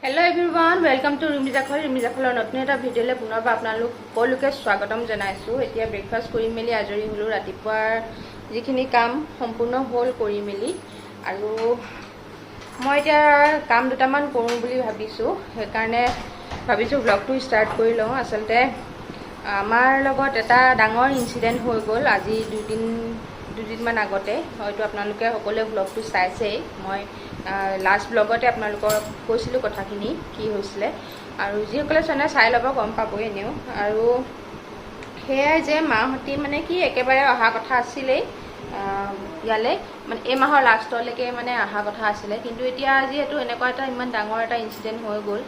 Hello everyone welcome to रिमिजाखলৰ নতুন এটা ভিডিঅ'লৈ পুনৰবাৰ আপোনালোক সকলোকে স্বাগতম জনাইছো। এতিয়া ব্ৰেকফাষ্ট কৰি মেলি আজৰি হলো, ৰাতিপুৱাৰ যিখিনি কাম সম্পূৰ্ণ হ'ল কৰি মেলি, আৰু মই এতিয়া কাম দুটামান কৰোঁ বুলি ভাবিছো। সেইকাৰণে ভাবিছো ব্লগটো ষ্টাৰ্ট কৰি লওঁ। আচলতে আমাৰ লগত এটা ডাঙৰ ইনসিডেন্ট হৈ গ'ল আজি দুদিনমান আগতে। হয়তো আপোনালোকে সকলোৱে ব্লগটো চাইছেই। মই লাষ্ট ব্লগতে আপোনালোকক কৈছিলোঁ কথাখিনি কি হৈছিলে, আৰু যিসকলে চোৱা নাই চাই ল'ব, গম পাবই এনেও। আৰু সেয়াই যে মাহঁতি মানে কি একেবাৰে অহা কথা আছিলেই ইয়ালৈ, মানে এই মাহৰ লাষ্টলৈকে মানে অহা কথা আছিলে। কিন্তু এতিয়া যিহেতু এনেকুৱা এটা ইমান ডাঙৰ এটা ইনচিডেণ্ট হৈ গ'ল,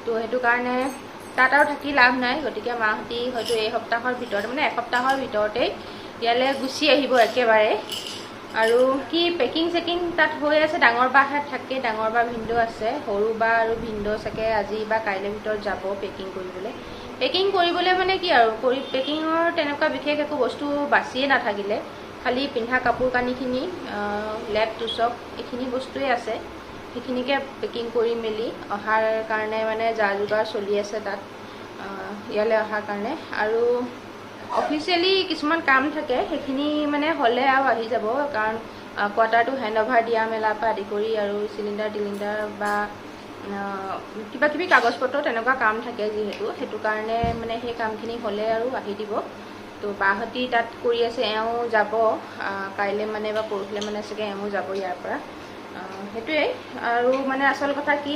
তো সেইটো কাৰণে তাত আৰু থাকি লাভ নাই। গতিকে মাহঁতি হয়তো এই সপ্তাহৰ ভিতৰতে, মানে এসপ্তাহৰ ভিতৰতেই ইয়ালৈ গুচি আহিব একেবাৰে। আৰু কি পেকিং চেকিং তাত হৈ আছে। ডাঙৰ বাহে থাকে, ডাঙৰ বা ভিনদেউ আছে, সৰু বা আৰু ভিনদেউ চাগে আজি বা কাইলৈৰ ভিতৰত যাব পেকিং কৰিবলৈ মানে কি আৰু পেকিঙৰ তেনেকুৱা বিশেষ একো বস্তু বাচিয়ে নাথাকিলে। খালি পিন্ধা কাপোৰ কানিখিনি, লেপ টুচক এইখিনি বস্তুৱেই আছে। সেইখিনিকে পেকিং কৰি মেলি অহাৰ কাৰণে মানে যা যোগাৰ চলি আছে তাত ইয়ালৈ অহাৰ কাৰণে। আৰু অফিচিয়েলি কিছুমান কাম থাকে, সেইখিনি মানে হ'লে আৰু আহি যাব। কাৰণ কোৱাৰ্টাৰটো হেণ্ড অভাৰ দিয়া মেলাৰ পৰা আদি কৰি আৰু চিলিণ্ডাৰ বা কিবা কিবি কাগজ পত্ৰ তেনেকুৱা কাম থাকে যিহেতু, সেইটো কাৰণে মানে সেই কামখিনি হ'লে আৰু আহি দিব। তো বাহঁতি তাত কৰি আছে, এওঁ যাব কাইলৈ মানে বা পৰহিলৈ মানে চাগে এওঁ যাব ইয়াৰ পৰা। সেইটোৱেই। আৰু মানে আচল কথা কি,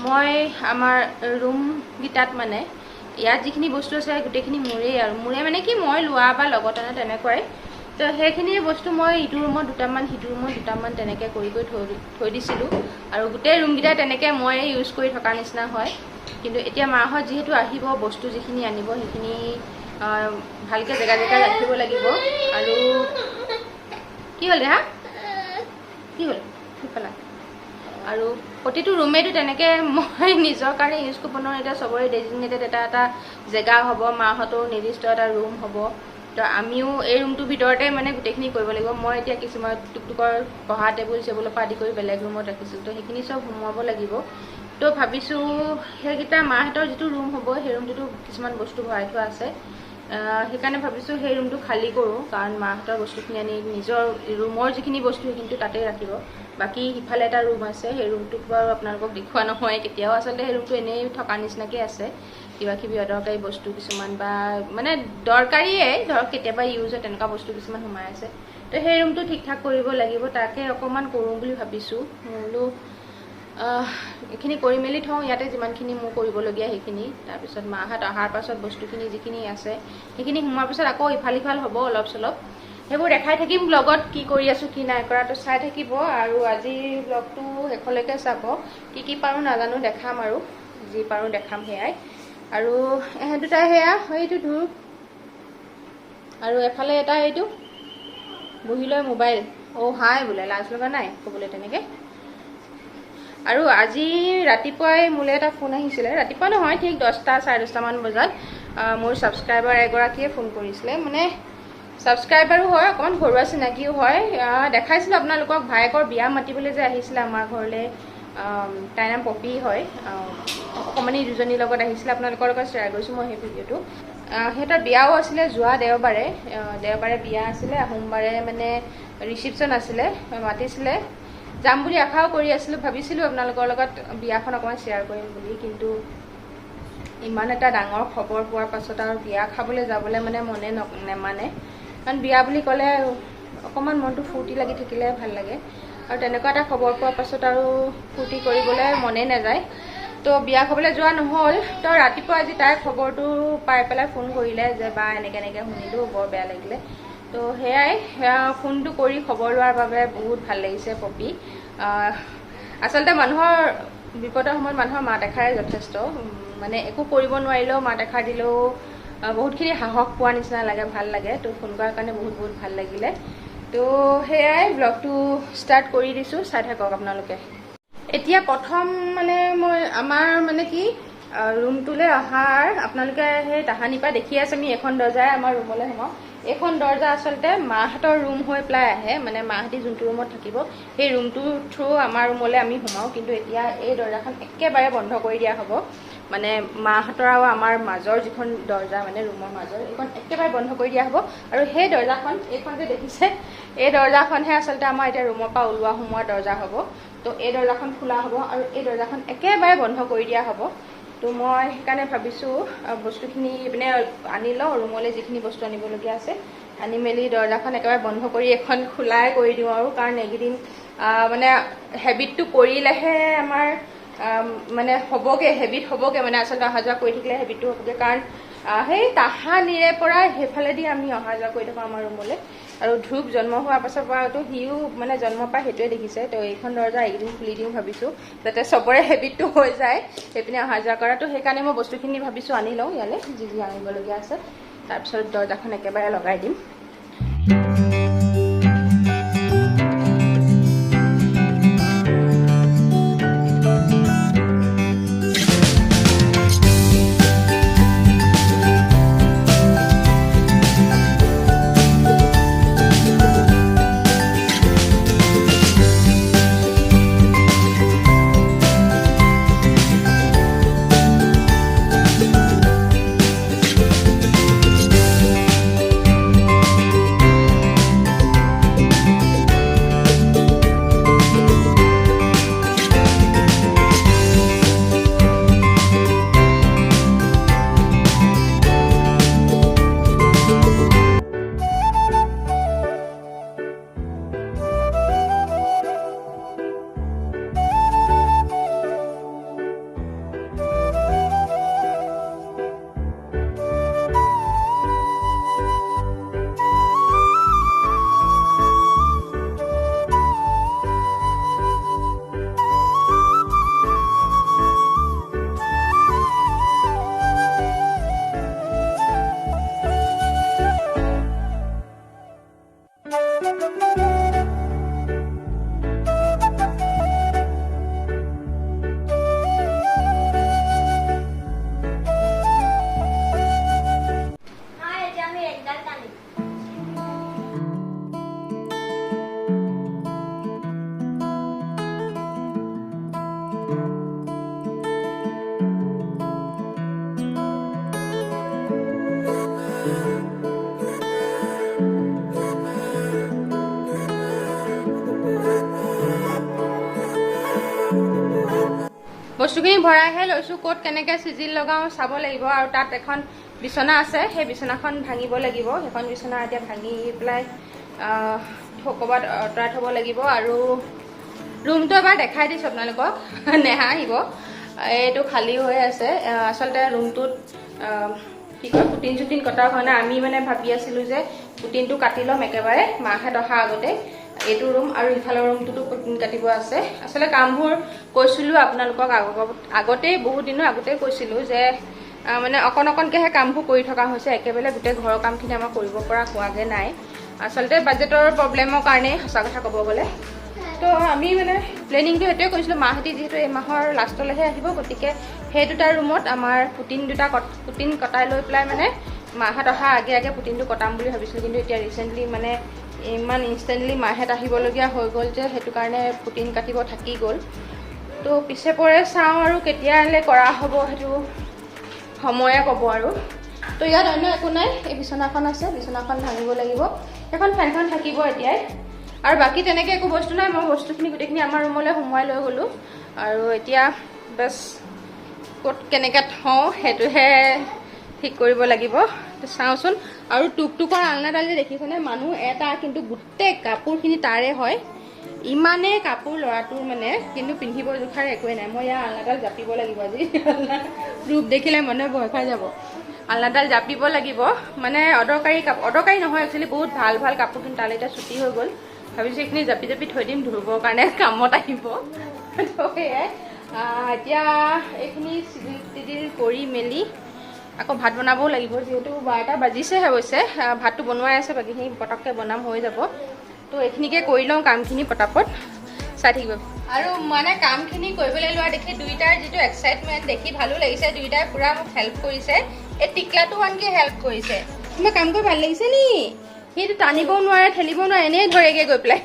মই আমাৰ ৰুমকেইটাত মানে ইয়াত যিখিনি বস্তু আছে গোটেইখিনি মোৰে মানে কি মই লোৱা বা লগত আনে তেনেকুৱাই। তো সেইখিনি বস্তু মই ইটো ৰুমত দুটামান সিটো ৰুমত দুটামান তেনেকৈ কৰি থৈ দিছিলোঁ। আৰু গোটেই ৰুমকেইটা তেনেকৈ মই ইউজ কৰি থকাৰ নিচিনা হয়। কিন্তু এতিয়া মাহঁত যিহেতু আহিব, বস্তু যিখিনি আনিব সেইখিনি ভালকৈ জেগা ৰাখিব লাগিব। আৰু কি হ'ল হা, কি হ'ল সিফালে। আৰু প্ৰতিটো ৰুমেটো তেনেকৈ মই নিজৰ কাৰণে ইউজ কৰিব নোৱাৰোঁ। এতিয়া চবৰে ডেজিগনেটেড এটা জেগা হ'ব, মাহঁতৰ নিৰ্দিষ্ট এটা ৰুম হ'ব। তো আমিও এই ৰুমটোৰ ভিতৰতে মানে গোটেইখিনি কৰিব লাগিব। মই এতিয়া কিছুমান টুকটুকৰ পঢ়া টেবুল চেবুলৰ পৰা আদি কৰি বেলেগ ৰুমত ৰাখিছোঁ, তো সেইখিনি চব সোমোৱাব লাগিব। তো ভাবিছোঁ সেইকেইটা মাহঁতৰ যিটো ৰুম হ'ব সেই ৰুমটোতো কিছুমান বস্তু ভৰাই থোৱা আছে। সেইকাৰণে ভাবিছোঁ সেই ৰুমটো খালী কৰোঁ, কাৰণ মাহঁতৰ বস্তুখিনি আনি নিজৰ ৰুমৰ যিখিনি বস্তু সেইখিনিতো তাতেই ৰাখিব। বাকী সিফালে এটা ৰুম আছে, সেই ৰুমটোত বাৰু আপোনালোকক দেখুওৱা নহয় কেতিয়াও। আচলতে সেই ৰুমটো এনেই থকা নিচিনাকৈ আছে, কিবা কিবি অদৰকাৰী বস্তু কিছুমান বা মানে দৰকাৰীয়ে ধৰক কেতিয়াবা ইউজ হয় তেনেকুৱা বস্তু কিছুমান সোমাই আছে। তো সেই ৰুমটো ঠিক ঠাক কৰিব লাগিব, তাকে অকণমান কৰোঁ বুলি ভাবিছোঁ। বোলো এইখিনি কৰি মেলি থওঁ ইয়াতে, যিমানখিনি মোৰ কৰিবলগীয়া সেইখিনি। তাৰপিছত মাহঁত অহাৰ পাছত বস্তুখিনি যিখিনি আছে সেইখিনি সোমোৱাৰ পিছত আকৌ ইফাল সিফাল হ'ব অলপ চলপ। সেইবোৰ দেখাই থাকিম ব্লগত, কি কৰি আছোঁ কি নাই কৰা, তো চাই থাকিব। আৰু আজিৰ ব্লগটো শেষলৈকে চাব। কি পাৰোঁ নাজানো, দেখাম আৰু যি পাৰোঁ দেখাম সেয়াই। আৰু এহেঁত দুটাই সেয়া এইটো ধুৰ, আৰু এফালে এটা এইটো বহি লৈ মোবাইল। হাই বোলে, লাজ লগা নাই ক'বলৈ তেনেকৈ। আৰু আজি ৰাতিপুৱাই মোলৈ এটা ফোন আহিছিলে, ৰাতিপুৱা নহয় ঠিক 10টা চাৰে 10টামান বজাত মোৰ ছাবস্ক্ৰাইবাৰ এগৰাকীয়ে ফোন কৰিছিলে। মানে ছাবস্ক্ৰাইবাৰো হয়, অকণমান ঘৰুৱা চিনাকিও হয়। দেখাইছিলোঁ আপোনালোকক, ভায়েকৰ বিয়া মাতিবলৈ যে আহিছিলে আমাৰ ঘৰলৈ। তাইৰ নাম পপি হয়, অকণমানি দুজনীৰ লগত আহিছিলে। আপোনালোকৰ লগত শ্বেয়াৰ কৰিছোঁ মই সেই ভিডিঅ'টো। সিহঁতৰ বিয়াও আছিলে যোৱা দেওবাৰে বিয়া আছিলে, সোমবাৰে মানে ৰিচিপশ্যন আছিলে, মাতিছিলে। যাম বুলি আশাও কৰি আছিলোঁ, ভাবিছিলোঁ আপোনালোকৰ লগত বিয়াখন অকণমান শ্বেয়াৰ কৰিম বুলি। কিন্তু ইমান এটা ডাঙৰ খবৰ পোৱাৰ পাছত আৰু বিয়া খাবলৈ যাবলৈ মানে মনে নেমানে। কাৰণ বিয়া বুলি ক'লে অকণমান মনটো ফূৰ্তি লাগি থাকিলে ভাল লাগে, আৰু তেনেকুৱা এটা খবৰ পোৱাৰ পাছত আৰু ফূৰ্তি কৰিবলৈ মনে নাযায়। তো বিয়া খাবলৈ যোৱা নহ'ল। তো ৰাতিপুৱা আজি তাই খবৰটো পাই পেলাই ফোন কৰিলে যে বা এনেকৈ শুনিলোঁ, বৰ বেয়া লাগিলে। তো সেয়াই, ফোনটো কৰি খবৰ লোৱাৰ বাবে বহুত ভাল লাগিছে পপি। আচলতে মানুহৰ বিপদৰ সময়ত মানুহৰ মাত এষাৰে যথেষ্ট। মানে একো কৰিব নোৱাৰিলেও মাত এষাৰ দিলেও বহুতখিনি সাহস পোৱাৰ নিচিনা লাগে, ভাল লাগে। তো ফোন কৰাৰ কাৰণে বহুত ভাল লাগিলে। তো সেয়াই ব্লগটো ষ্টাৰ্ট কৰি দিছোঁ, চাই থাকক আপোনালোকে। এতিয়া প্ৰথম মানে মই আমাৰ মানে কি ৰুমটোলৈ অহাৰ আপোনালোকে সেই তাহানিৰ পৰা দেখি আছে, আমি এখন দৰ্জাৰে আমাৰ ৰুমলৈ সোমাওঁ। এইখন দৰ্জা আচলতে মাহঁতৰ ৰুম হৈ পেলাই আহে, মানে মাহঁতি যোনটো ৰুমত থাকিব সেই ৰুমটোৰ থ্ৰু আমাৰ ৰুমলৈ আমি সোমাওঁ। কিন্তু এতিয়া এই দৰ্জাখন একেবাৰে বন্ধ কৰি দিয়া হ'ব, মানে মাহঁতৰ আৰু আমাৰ মাজৰ যিখন দৰ্জা মানে ৰুমৰ মাজৰ এইখন একেবাৰে বন্ধ কৰি দিয়া হ'ব। আৰু সেই দৰ্জাখন এইখন যে দেখিছে এই দৰ্জাখনহে আচলতে আমাৰ এতিয়া ৰুমৰ পৰা ওলোৱা সোমোৱা দৰ্জা হ'ব। তো এই দৰ্জাখন খোলা হ'ব আৰু এই দৰ্জাখন একেবাৰে বন্ধ কৰি দিয়া হ'ব। তো মই সেইকাৰণে ভাবিছোঁ বস্তুখিনি মানে আনি লওঁ, ৰুমলৈ যিখিনি বস্তু আনিবলগীয়া আছে আনি মেলি দৰ্জাখন একেবাৰে বন্ধ কৰি এখন খোলাই কৰি দিওঁ আৰু। কাৰণ এইকেইদিন মানে হেবিটটো কৰিলেহে আমাৰ মানে হ'বগৈ, হেবিট হ'বগৈ, মানে আচলতে অহা যোৱা কৰি থাকিলে হেবিটটো হ'বগৈ। কাৰণ সেই তাহানিৰে পৰা সেইফালেদি আমি অহা যোৱা কৰি থাকোঁ আমাৰ ৰুমলৈ। আৰু ধ্ৰুৱ জন্ম হোৱাৰ পাছৰ পৰাতো সিও মানে জন্মৰ পৰা সেইটোৱে দেখিছে। তো এইখন দৰ্জা এইকেইদিন খুলি দিওঁ ভাবিছোঁ, যাতে চবৰে হেবিটটো হৈ যায় সেইপিনে অহা যোৱা কৰাটো। সেইকাৰণে মই বস্তুখিনি ভাবিছোঁ আনি লওঁ ইয়ালৈ, যি যি আনিবলগীয়া আছে, তাৰপিছত দৰ্জাখন একেবাৰে লগাই দিম। বস্তুখিনি ভৰাইহে লৈছোঁ, ক'ত কেনেকৈ চিজিল লগাওঁ চাব লাগিব। আৰু তাত এখন বিচনা আছে, সেই বিচনাখন ভাঙিব লাগিব। সেইখন বিচনা এতিয়া ভাঙি পেলাই ক'ৰবাত আঁতৰাই থ'ব লাগিব। আৰু ৰুমটো এবাৰ দেখাই দিছোঁ আপোনালোকক, নেহাঁহিব। এইটো খালী হৈ আছে। আচলতে ৰুমটোত কি কয় পুটিন চুটিন কটা হোৱা নাই। আমি মানে ভাবি আছিলোঁ যে পুটিনটো কাটি ল'ম একেবাৰে মাহঁত অহা আগতে। এইটো ৰুম আৰু ইফালৰ ৰুমটোতো পুটিন কাটিব আছে। আচলতে কামবোৰ কৈছিলোঁ আপোনালোকক আগতেই, বহুত দিনৰ আগতেই কৈছিলোঁ যে মানে অকণ অকণকৈহে কামবোৰ কৰি থকা হৈছে, একেবাৰে গোটেই ঘৰৰ কামখিনি আমাৰ কৰিব পৰা হোৱাগৈ নাই। আচলতে বাজেটৰ প্ৰব্লেমৰ কাৰণেই, সঁচা কথা ক'ব গ'লে। তো আমি মানে প্লেনিংটো সেইটোৱে কৰিছিলোঁ, মাহঁতি যিহেতু এই মাহৰ লাষ্টলৈহে আহিব, গতিকে সেই দুটা ৰুমত আমাৰ পুটিন কটাই লৈ পেলাই মানে মাহঁত অহা আগে আগে পুটিনটো কটাম বুলি ভাবিছিলোঁ। কিন্তু এতিয়া ৰিচেণ্টলি মানে ইমান ইনষ্টেণ্টলি মাহঁত আহিবলগীয়া হৈ গ'ল যে সেইটো কাৰণে পুটিন কাটিব থাকি গ'ল। তো পিছে পৰে চাওঁ আৰু কেতিয়ালৈ কৰা হ'ব সেইটো সময়ে ক'ব আৰু। তো ইয়াত অন্য একো নাই, এই বিচনাখন আছে, বিচনাখন ভাঙিব লাগিব, এখন ফেনখন থাকিব এতিয়াই। আৰু বাকী তেনেকৈ একো বস্তু নাই। মই বস্তুখিনি গোটেইখিনি আমাৰ ৰুমলৈ সোমোৱাই লৈ গ'লোঁ। আৰু এতিয়া বাছ ক'ত কেনেকৈ থওঁ সেইটোহে ঠিক কৰিব লাগিব। চাওঁচোন। আৰু টুকটুকৰ আলনাডাল যে দেখিছেনে, মানুহ এটা কিন্তু গোটেই কাপোৰখিনি তাৰে হয়। ইমানেই কাপোৰ ল'ৰাটোৰ মানে, কিন্তু পিন্ধিব জোখাৰ একোৱেই নাই। মই ইয়াৰ আলনাডাল জাপিব লাগিব আজি। ৰূপ দেখিলে মানুহে ভয় খাই যাব। আলনাডাল জাপিব লাগিব, মানে অদৰকাৰী নহয় একচুৱেলি, বহুত ভাল ভাল কাপোৰ, কিন্তু তালৈ এতিয়া ছুটি হৈ গ'ল। ভাবিছোঁ এইখিনি জাপি জাপি থৈ দিম, ধুবৰ কাৰণে কামত আহিব। তো সেয়াই এতিয়া এইখিনি চিজিল কৰি মেলি আকৌ ভাত বনাবও লাগিব, যিহেতু 12টা বাজিছেহে অৱশ্যে। ভাতটো বনোৱাই আছে, বাকীখিনি পটককৈ বনাম, হৈ যাব। তো এইখিনিকে কৰি লওঁ কামখিনি পটাপট, চাই থাকিব। আৰু মানে কামখিনি কৰিবলৈ লোৱা দেখি দুইটাৰ যিটো এক্সাইটমেণ্ট দেখি ভালো লাগিছে। দুইটাই পূৰা মোক হেল্প কৰিছে। এই টিকলাটো আনকি হেল্প কৰিছে। তোমাৰ কাম কৰি ভাল লাগিছে নি? সেইটো টানিবও নোৱাৰে, ঠেলিবও নোৱাৰে, এনেই ধৰেগে গৈ পেলাই।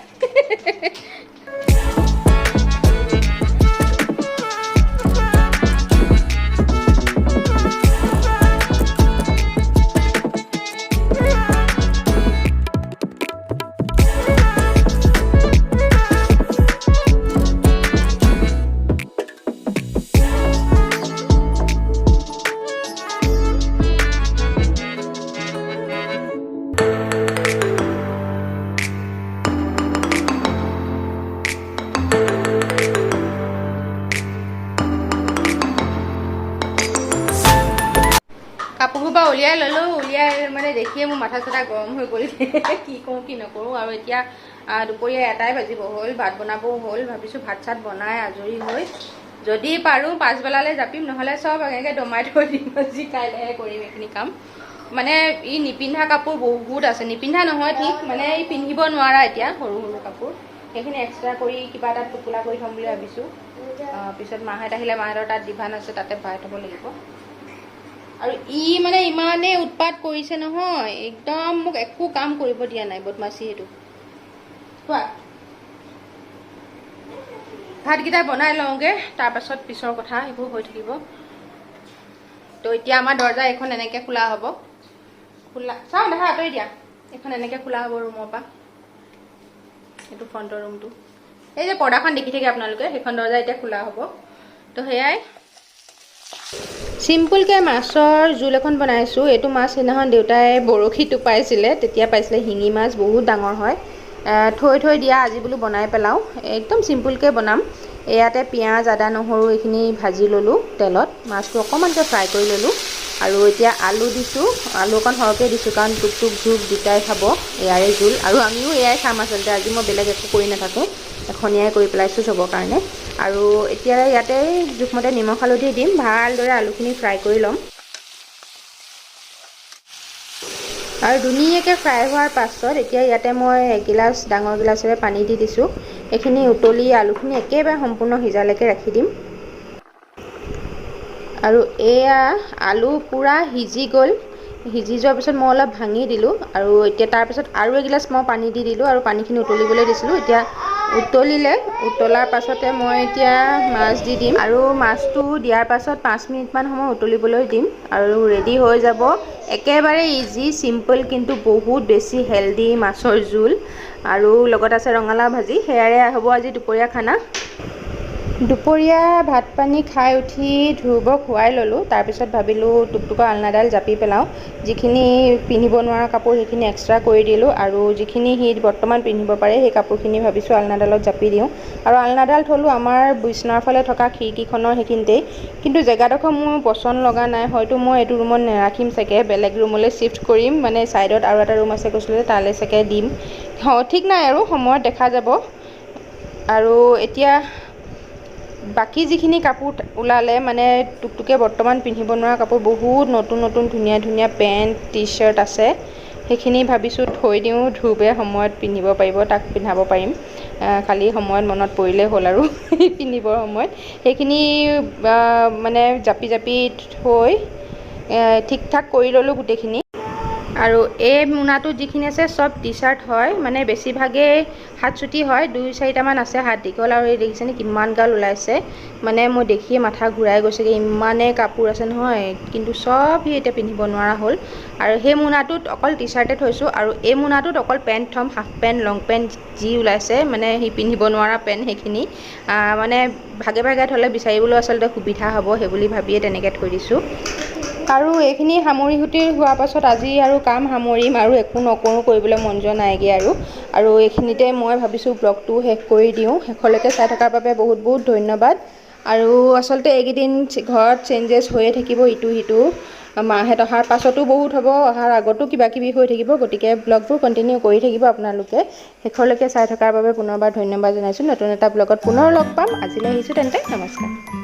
কাপোৰবোৰ পৰা উলিয়াই ল'লোঁ, উলিয়াই মানে দেখিয়ে মোৰ মাথা চাথা গৰম হৈ গ'ল। কি কৰোঁ কি নকৰোঁ। আৰু এতিয়া দুপৰীয়া 1টাই বাজিব হ'ল, ভাত বনাবও হ'ল। ভাবিছোঁ ভাত চাত বনাই আজৰি হৈ যদি পাৰোঁ পাছবেলালৈ জাপিম, নহ'লে চব এনেকৈ দমাই থৈ দিম। আজি কাইলৈহে কৰিম এইখিনি কাম। মানে ই নিপিন্ধা কাপোৰ বহুত আছে, নিপিন্ধা নহয় ঠিক, মানে ই পিন্ধিব নোৱাৰা এতিয়া সৰু সৰু কাপোৰ, সেইখিনি এক্সট্ৰা কৰি কিবা এটা টোপোলা কৰি থ'ম বুলি ভাবিছোঁ। পিছত মাহঁত আহিলে মাহঁতৰ তাত ডিভান আছে, তাতে ভৰাই থ'ব লাগিব। আৰু ই মানে ইমানেই উৎপাত কৰিছে নহয়, একদম মোক একো কাম কৰিব দিয়া নাই, বদমাচি সেইটো। কোৱা ভাতকেইটা বনাই লওঁগৈ, তাৰপাছত পিছৰ কথা এইবোৰ হৈ থাকিব। তো এতিয়া আমাৰ দৰ্জা এখন এনেকৈ খোলা হ'ব, খোলা চাওঁ দেখা আঁতৰি দিয়া, এখন এনেকৈ খোলা হ'ব ৰুমৰ পৰা। এইটো ফ্ৰণ্টৰ ৰুমটো, এই যে পৰ্দাখন দেখি থাকে আপোনালোকে, সেইখন দৰ্জা এতিয়া খোলা হ'ব। তো সেয়াই চিম্পুলকৈ মাছৰ জোল এখন বনাইছোঁ। এইটো মাছ সেইদিনাখন দেউতাই বৰশী টোপাইছিলে, তেতিয়া পাইছিলে শিঙি মাছ, বহুত ডাঙৰ হয়। থৈ দিয়া, আজি বোলো বনাই পেলাওঁ, একদম চিম্পুলকৈ বনাম। ইয়াতে পিঁয়াজ আদা নহৰু এইখিনি ভাজি ল'লোঁ তেলত, মাছটো অকণমানকৈ ফ্ৰাই কৰি ল'লোঁ। আৰু এতিয়া আলু দিছোঁ, আলু অকণ সৰহকৈ দিছোঁ, কাৰণ টুক টুক জোক দুটাই খাব, এয়াৰে জোল। আৰু আমিও এয়াই খাম আচলতে, আজি মই বেলেগ একো কৰি নাথাকোঁ, এখনীয়াই কৰি পেলাইছোঁ চবৰ কাৰণে। আৰু এতিয়া ইয়াতে জোখমতে নিমখ হালধি দিম, ভালদৰে আলুখিনি ফ্ৰাই কৰি ল'ম। আৰু ধুনীয়াকৈ ফ্ৰাই হোৱাৰ পাছত এতিয়া ইয়াতে মই এগিলাচ ডাঙৰ গিলাচেৰে পানী দি দিছোঁ। এইখিনি উতলি আলুখিনি একেবাৰে সম্পূৰ্ণ সিজালৈকে ৰাখি দিম। আৰু এয়া আলু পূৰা সিজি গ'ল, সিজি যোৱাৰ পিছত মই অলপ ভাঙি দিলোঁ। আৰু এতিয়া তাৰপিছত আৰু এগিলাচ মই পানী দি দিলোঁ, আৰু পানীখিনি উতলিবলৈ দিছিলোঁ। এতিয়া উতলিলে, উতলাৰ পাছতে মই এতিয়া মাছ দি দিম, আৰু মাছটো দিয়াৰ পাছত 5 মিনিটমান সময় উতলিবলৈ দিম, আৰু ৰেডি হৈ যাব। একেবাৰে ইজি চিম্পল, কিন্তু বহুত বেছি হেল্ডি মাছৰ জোল। আৰু লগত আছে ৰঙালাও ভাজি। সেয়াৰে হ'ব আজি দুপৰীয়া খানা। দুপৰীয়া ভাত পানী খাই উঠি ধ্ৰুৱক খুৱাই ল'লোঁ, তাৰপিছত ভাবিলোঁ টুকটুকৰ আলনাডাল জাপি পেলাওঁ। যিখিনি পিন্ধিব নোৱাৰা কাপোৰ সেইখিনি এক্সট্ৰা কৰি দিলোঁ, আৰু যিখিনি সি বৰ্তমান পিন্ধিব পাৰে সেই কাপোৰখিনি ভাবিছোঁ আলনাডালত জাপি দিওঁ। আৰু আলনাডাল থ'লোঁ আমাৰ বিচনাৰ ফালে থকা খিৰিকীখনৰ সেইখিনিতেই, কিন্তু জেগাডোখৰ মোৰ পচন্দ লগা নাই। হয়তো মই এইটো ৰুমত নাৰাখিম চাগে, বেলেগ ৰুমলৈ শ্বিফ্ট কৰিম, মানে ছাইডত আৰু এটা ৰুম আছে কৈছিলোঁ, তালৈ চাগে দিম, ঠিক নাই আৰু সময়ত দেখা যাব। আৰু এতিয়া বাকী যিখিনি কাপোৰ ওলালে, মানে টুকটুকে বৰ্তমান পিন্ধিব নোৱাৰা কাপোৰ বহুত নতুন নতুন ধুনীয়া ধুনীয়া পেণ্ট টি চাৰ্ট আছে, সেইখিনি ভাবিছোঁ থৈ দিওঁ, ধ্ৰুৱে সময়ত পিন্ধিব পাৰিব, তাক পিন্ধাব পাৰিম। খালি সময়ত মনত পৰিলেই হ'ল আৰু পিন্ধিবৰ সময়ত সেইখিনি মানে জাপি জাপি থৈ ঠিক ঠাক কৰি ল'লোঁ গোটেইখিনি। আৰু এই মোনাটোত যিখিনি আছে চব টি চাৰ্ট হয়, মানে বেছিভাগেই হাত চুটি হয়, 2-4টামান আছে হাত দীঘল। আৰু এই দেখিছেনে কিমান গাল ওলাইছে, মানে মই দেখিয়ে মাথা ঘূৰাই গৈছেগৈ, ইমানেই কাপোৰ আছে নহয়, কিন্তু চব সি এতিয়া পিন্ধিব নোৱাৰা হ'ল। আৰু সেই মোনাটোত অকল টি চাৰ্টে থৈছোঁ, আৰু এই মোনাটোত অকল পেণ্ট থ'ম, হাফ পেণ্ট লং পেণ্ট যি ওলাইছে, মানে সি পিন্ধিব নোৱাৰা পেণ্ট সেইখিনি মানে ভাগে ভাগে থ'লে বিচাৰিবলৈ আচলতে সুবিধা হ'ব, সেইবুলি ভাবিয়ে তেনেকৈ থৈ দিছোঁ। আৰু এইখিনি সামৰি সুতি হোৱাৰ পাছত আজি আৰু কাম সামৰিম, আৰু একো নকৰোঁ, কৰিবলৈ মন যোৱা নাইগৈ আৰু এইখিনিতে মই ভাবিছোঁ ব্লগটো শেষ কৰি দিওঁ। শেষলৈকে চাই থকাৰ বাবে বহুত বহুত ধন্যবাদ। আৰু আচলতে এইকেইদিন ঘৰত চেঞ্জেছ হৈয়ে থাকিব, ইটো সিটো, মাহঁত অহাৰ পাছতো বহুত হ'ব, অহাৰ আগতো কিবা কিবি হৈ থাকিব, গতিকে ব্লগবোৰ কণ্টিনিউ কৰি থাকিব আপোনালোকে। শেষলৈকে চাই থকাৰ বাবে পুনৰবাৰ ধন্যবাদ জনাইছোঁ। নতুন এটা ব্লগত পুনৰ লগ পাম। আজিলৈ আহিছোঁ তেন্তে, নমস্কাৰ।